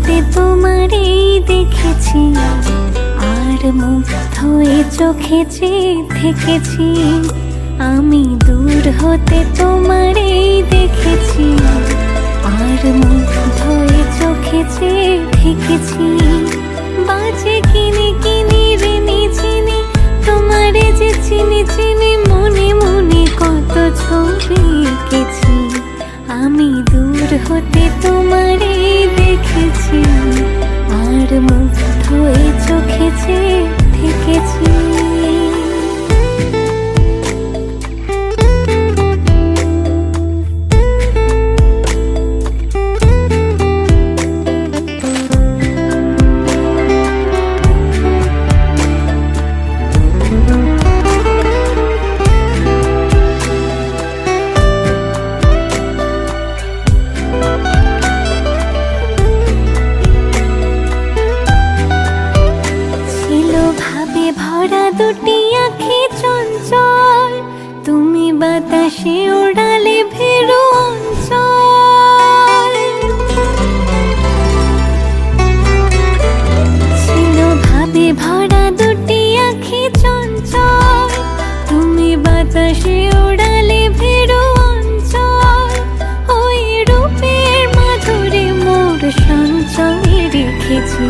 হতে তোমারই দেখেছি, আর মুগ্ধ এ চোখে চেয়ে থেকেছি। আমি দূর হতে তোমারই দেখেছি, আর মুগ্ধ এ চোখে চেয়ে থেকেছি। বাজে কিনি কিনি রেনি চিনি, তোমারে যে চিনি চিনি, মনে মনে কত ছবি এঁকেছি। আমি দূর হতে তোমারে দেখেছি, আর মুগ্ধ এ চোখে চেয়ে থেকেছি। ভরা দুটি আঁখি চঞ্চল, তুমি বাতাসে ওড়ালে ভেরু অঞ্চল। ছিল ভাবে ভরা দুটি আঁখি চঞ্চল, তুমি বাতাসে ওড়ালে ভেরু অঞ্চল। ওই রূপের মাধুরী মোর সঞ্চয়ে রেখেছি,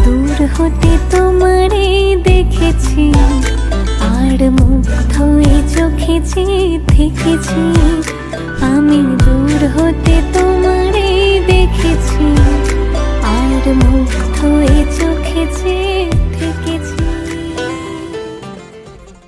দূর হতে তোমারে দেখেছি, আর মুগ্ধ এ চোখে চেয়ে থেকেছি। আমি দূর হতে তো